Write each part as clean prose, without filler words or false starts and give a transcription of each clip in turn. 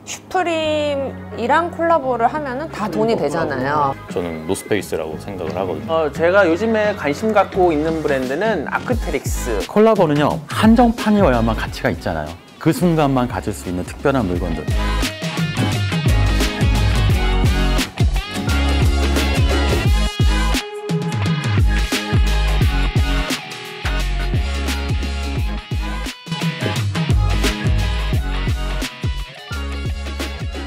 슈프림이랑 콜라보를 하면은 다 돈이 되잖아요. 저는 노스페이스라고 생각을 하거든요. 제가 요즘에 관심 갖고 있는 브랜드는 아크테릭스. 콜라보는요, 한정판이어야만 가치가 있잖아요. 그 순간만 가질 수 있는 특별한 물건들.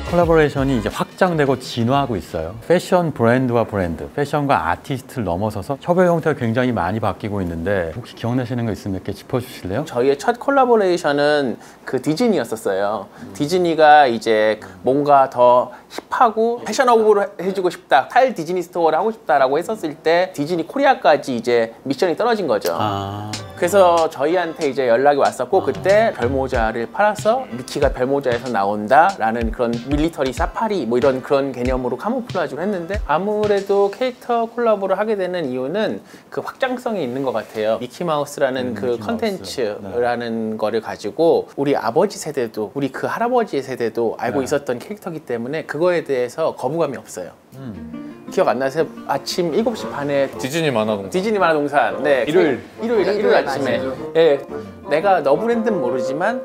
콜라보레이션이 이제 확장되고 진화하고 있어요. 패션 브랜드와 브랜드, 패션과 아티스트를 넘어서서 협업 형태가 굉장히 많이 바뀌고 있는데 혹시 기억나시는 거 있으면 몇 개 짚어주실래요? 저희의 첫 콜라보레이션은 그 디즈니였었어요. 디즈니가 이제 뭔가 더 힙하고 패셔너블로 해주고 싶다, 스타일 디즈니 스토어를 하고 싶다라고 했었을 때 디즈니 코리아까지 이제 미션이 떨어진 거죠. 그래서 저희한테 이제 연락이 왔었고 그때 별모자를 팔아서 미키가 별모자에서 나온다라는 그런 밀리터리 사파리 뭐 이런 그런 개념으로 카모플라주를 했는데 아무래도 캐릭터 콜라보를 하게 되는 이유는 그 확장성이 있는 것 같아요. 미키마우스라는 그 컨텐츠라는 거를 가지고 우리 아버지 세대도 우리 그 할아버지 세대도 알고 있었던 캐릭터이기 때문에 그거에 대해서 거부감이 없어요. 기억 안 나세요? 아침 7시 반에 디즈니 만화동산. 디즈니 만화동산. 네. 일요일 아침에. 예. 내가 너 브랜드는 모르지만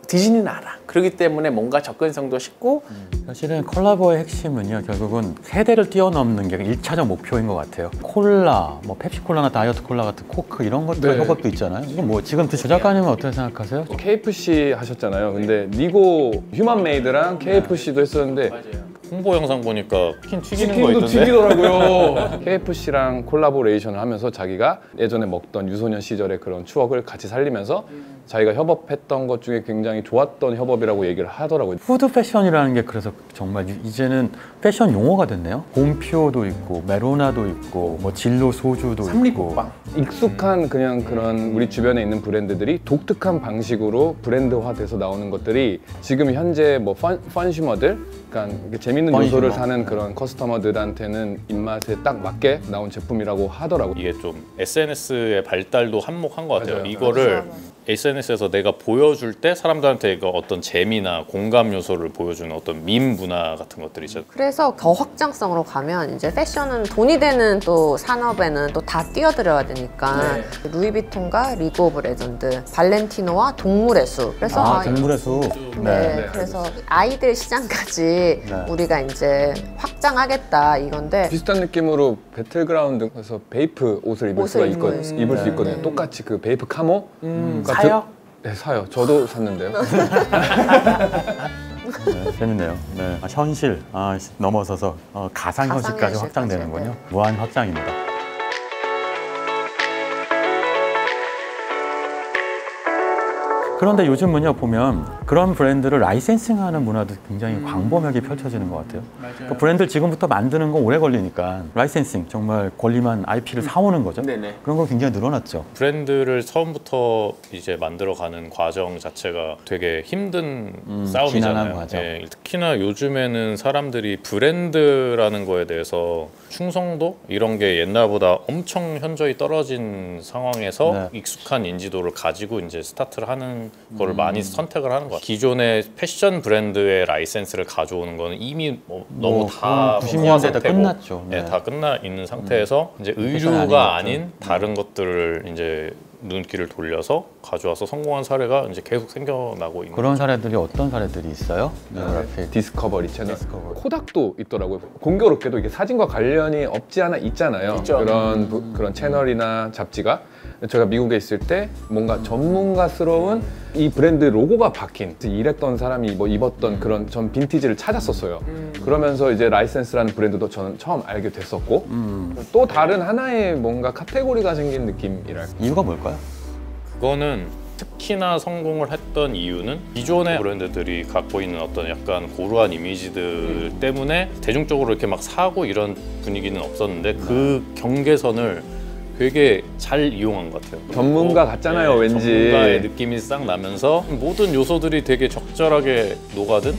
디즈니는 알아. 그렇기 때문에 뭔가 접근성도 쉽고 사실은 콜라보의 핵심은요, 결국은 세대를 뛰어넘는 게 1차적 목표인 것 같아요. 콜라, 뭐 펩시콜라나 다이어트 콜라 같은 코크 이런 것들 협업도 있잖아요. 이건 뭐 지금 조 작가님은 어떻게 생각하세요? KFC 하셨잖아요. 근데 니고 휴먼메이드랑 KFC도 했었는데 맞아요. 홍보 영상 보니까 치킨 튀기는 거 치킨도 있던데. 튀기더라고요. KFC랑 콜라보레이션을 하면서 자기가 예전에 먹던 유소년 시절의 그런 추억을 같이 살리면서 자기가 협업했던 것 중에 굉장히 좋았던 협업이라고 얘기를 하더라고요. 푸드 패션이라는 게 그래서 정말 이제는 패션 용어가 됐네요. 곰피오도 있고 메로나도 있고 뭐 진로 소주도 삼립빵. 있고 익숙한 그냥 그런 우리 주변에 있는 브랜드들이 독특한 방식으로 브랜드화돼서 나오는 것들이 지금 현재 뭐 펀슈머들, 그러니까 재밌는 요소를 사는 그런 커스터머들한테는 입맛에 딱 맞게 나온 제품이라고 하더라고요. 이게 좀 SNS의 발달도 한몫한 것 같아요. 맞아요. 이거를 SNS에서 내가 보여줄 때 사람들한테 이거 어떤 재미나 공감 요소를 보여주는 어떤 밈 문화 같은 것들이 있어요. 그래서 더 확장성으로 가면 이제 패션은 돈이 되는 또 산업에는 또 다 뛰어들어야 되니까 루이비통과 리그 오브 레전드, 발렌티노와 동물의 숲. 그래서 동물의 숲. 네, 그래서 아이들 시장까지 우리가 이제 확장하겠다 이건데 비슷한 느낌으로 배틀그라운드에서 베이프 옷을 입을 수가 입을 수 있거든요. 똑같이 그 베이프 카모 사요? 네, 사요. 저도 샀는데요. 네, 재밌네요. 네. 현실 넘어서서 가상현실까지 확장되는군요. 무한 확장입니다. 그런데 요즘은요, 보면 그런 브랜드를 라이센싱하는 문화도 굉장히 광범위하게 펼쳐지는 것 같아요. 그 브랜드를 지금부터 만드는 건 오래 걸리니까 라이센싱, 정말 권리만 IP를 사오는 거죠. 그런 거 굉장히 늘어났죠. 브랜드를 처음부터 이제 만들어가는 과정 자체가 되게 힘든 싸움이잖아요. 과정. 예, 특히나 요즘에는 사람들이 브랜드라는 거에 대해서 충성도? 이런 게 옛날보다 엄청 현저히 떨어진 상황에서 익숙한 인지도를 가지고 이제 스타트를 하는 거를 많이 선택을 하는 것 같아요. 기존의 패션 브랜드의 라이센스를 가져오는 거는 이미 너무 다 90년대 다 끝났죠. 네, 다 끝나 있는 상태에서 이제 의류가 아닌 다른 것들을 이제 눈길을 돌려서 가져와서 성공한 사례가 이제 계속 생겨나고 있는 그런 사례들이 어떤 사례들이 있어요? 디스커버리 채널. 코닥도 있더라고요. 공교롭게도 이게 사진과 관련이 없지 않아 있잖아요. 있죠. 그런 채널이나 잡지가. 제가 미국에 있을 때 뭔가 전문가스러운 이 브랜드 로고가 박힌 일했던 사람이 뭐 입었던 그런 전 빈티지를 찾았었어요. 그러면서 이제 라이센스라는 브랜드도 저는 처음 알게 됐었고 또 다른 하나의 뭔가 카테고리가 생긴 느낌이랄까. 이유가 뭘까요? 그거는 특히나 성공을 했던 이유는 기존의 브랜드들이 갖고 있는 어떤 약간 고루한 이미지들 때문에 대중적으로 이렇게 막 사고 이런 분위기는 없었는데 그 경계선을 되게 잘 이용한 것 같아요. 전문가 같잖아요, 왠지. 전문가의 느낌이 싹 나면서 모든 요소들이 되게 적절하게 녹아든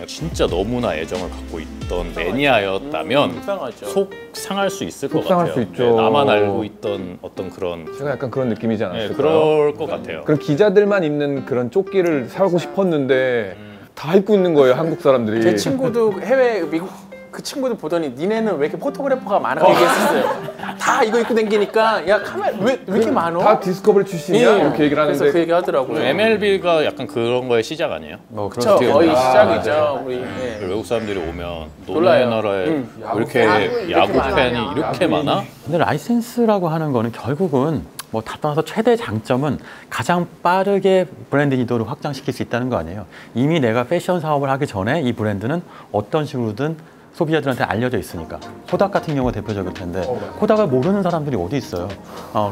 진짜 너무나 애정을 갖고 있던 매니아였다면 속 상할 수 있을 것 같아요. 수 있죠. 나만 알고 있던 어떤 그런 제가 약간 그런 느낌이지 않았을까요? 그럴 것 같아요. 그럼 기자들만 입는 그런 조끼를 사고 싶었는데 다 입고 있는 거예요, 한국 사람들이. 제 친구도 해외 미국 그 친구들 보더니 니네는 왜 이렇게 포토그래퍼가 많아 얘기했었어요. 다 이거 입고 다니니까 야 카메라 왜 이렇게 많어? 다 디스커버리 출신이야? 이렇게 얘기를 하는데. 그래서 그 얘기 하더라고요. MLB가 약간 그런 거의 시작 아니에요? 그렇죠. 거의 시작이죠. 우리 외국 사람들이 오면 놀라요. 노네 나라에 왜 이렇게 야구 팬이 이렇게 많아? 근데 라이센스라고 하는 거는 결국은 뭐 다 떠나서 최대 장점은 가장 빠르게 브랜드 인지도를 확장시킬 수 있다는 거 아니에요. 이미 내가 패션 사업을 하기 전에 이 브랜드는 어떤 식으로든 소비자들한테 알려져 있으니까. 코닥 같은 경우가 대표적일 텐데 코닥을 모르는 사람들이 어디 있어요.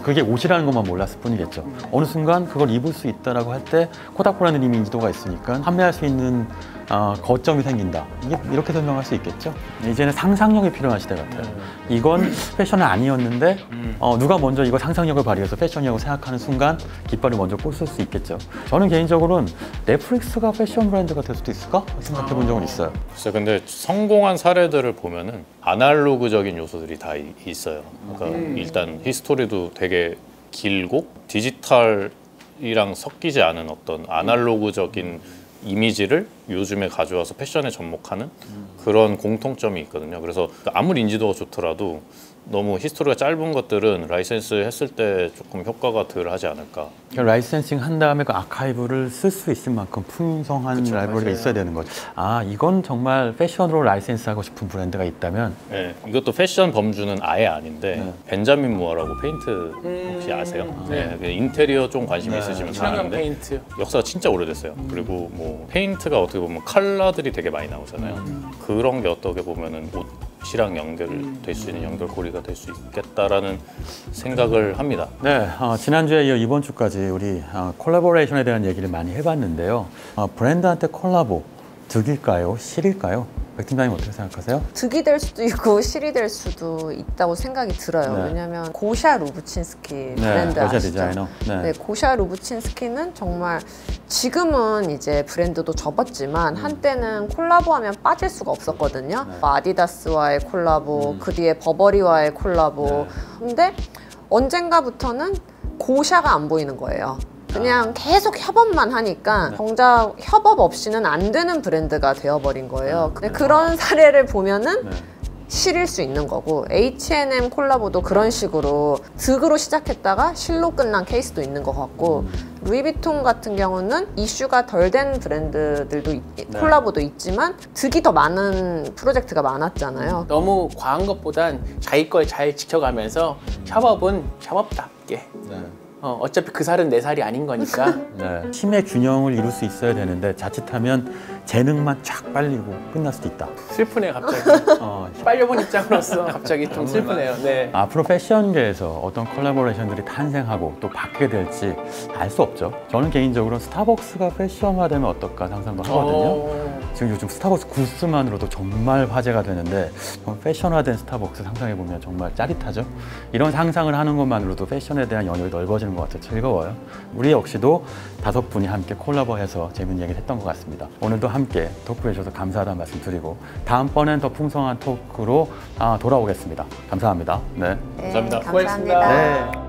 그게 옷이라는 것만 몰랐을 뿐이겠죠. 어느 순간 그걸 입을 수 있다라고 할 때 코닥 브랜드 이미 인지도가 있으니까 판매할 수 있는 거점이 생긴다. 이렇게 설명할 수 있겠죠. 이제는 상상력이 필요한 시대 같아요. 이건 패션은 아니었는데 누가 먼저 이거 상상력을 발휘해서 패션이라고 생각하는 순간 깃발을 먼저 꽂을 수 있겠죠. 저는 개인적으로는 넷플릭스가 패션 브랜드가 될 수도 있을까 생각해 본 적은 있어요. 글쎄 근데 성공한 사례들을 보면은 아날로그적인 요소들이 다 있어요. 그러니까 일단 히스토리도 되게 길고 디지털이랑 섞이지 않은 어떤 아날로그적인 이미지를 요즘에 가져와서 패션에 접목하는 그런 공통점이 있거든요. 그래서 아무리 인지도가 좋더라도 너무 히스토리가 짧은 것들은 라이센스 했을 때 조금 효과가 덜 하지 않을까. 라이센싱 한 다음에 그 아카이브를 쓸 수 있을 만큼 풍성한 라이브러리가 맞아요. 있어야 되는 거죠. 이건 정말 패션으로 라이센스하고 싶은 브랜드가 있다면 네, 이것도 패션 범주는 아예 아닌데 벤자민 무어라고 페인트 혹시 아세요? 네. 인테리어 좀 관심 있으시면 다 친환경 아는데 페인트. 역사가 진짜 오래됐어요. 그리고 뭐 페인트가 어떻게 보면 컬러들이 되게 많이 나오잖아요. 그런 게 어떻게 보면은 옷이랑 연결될 수 있는 연결고리가 될 수 있겠다라는 생각을 합니다. 네, 지난주에 이어 이번 주까지 우리 콜라보레이션에 대한 얘기를 많이 해봤는데요. 브랜드한테 콜라보 득일까요? 실일까요? 백 팀장님 어떻게 생각하세요? 득이 될 수도 있고 실이 될 수도 있다고 생각이 들어요. 네. 왜냐하면 고샤 루브친스키 브랜드 러시아 아시죠? 디자이너. 네, 고샤 루브친스키는 정말 지금은 이제 브랜드도 접었지만 한때는 콜라보하면 빠질 수가 없었거든요. 아디다스와의 콜라보, 그 뒤에 버버리와의 콜라보. 근데 언젠가부터는 고샤가 안 보이는 거예요. 그냥 계속 협업만 하니까 정작 협업 없이는 안 되는 브랜드가 되어버린 거예요. 근데 그런 사례를 보면은 실일 수 있는 거고, H&M 콜라보도 그런 식으로 득으로 시작했다가 실로 끝난 케이스도 있는 것 같고, 루이비통 같은 경우는 이슈가 덜 된 브랜드들도 콜라보도 있지만 득이 더 많은 프로젝트가 많았잖아요. 너무 과한 것보단 자기 걸 잘 지켜가면서 협업은 협업답게. 어차피 그 살은 내 살이 아닌 거니까. 팀의 균형을 이룰 수 있어야 되는데 자칫하면 재능만 쫙 빨리고 끝날 수도 있다. 슬프네 갑자기. 빨려본 입장으로서 갑자기 좀 슬프네요. 네. 앞으로 패션계에서 어떤 콜라보레이션들이 탄생하고 또 바뀌게 될지 알 수 없죠. 저는 개인적으로 스타벅스가 패션화되면 어떨까 상상도 하거든요. 지금 요즘 스타벅스 구스만으로도 정말 화제가 되는데 패션화된 스타벅스 상상해보면 정말 짜릿하죠. 이런 상상을 하는 것만으로도 패션에 대한 영역이 넓어지는 것 같아요. 즐거워요. 우리 역시도 5분이 함께 콜라보해서 재밌는 얘기를 했던 것 같습니다. 오늘도 함께 토크해 주셔서 감사하다는 말씀 드리고 다음번엔 더 풍성한 토크로 돌아오겠습니다. 감사합니다. 네. 네, 감사합니다. 감사합니다. 고맙습니다. 네.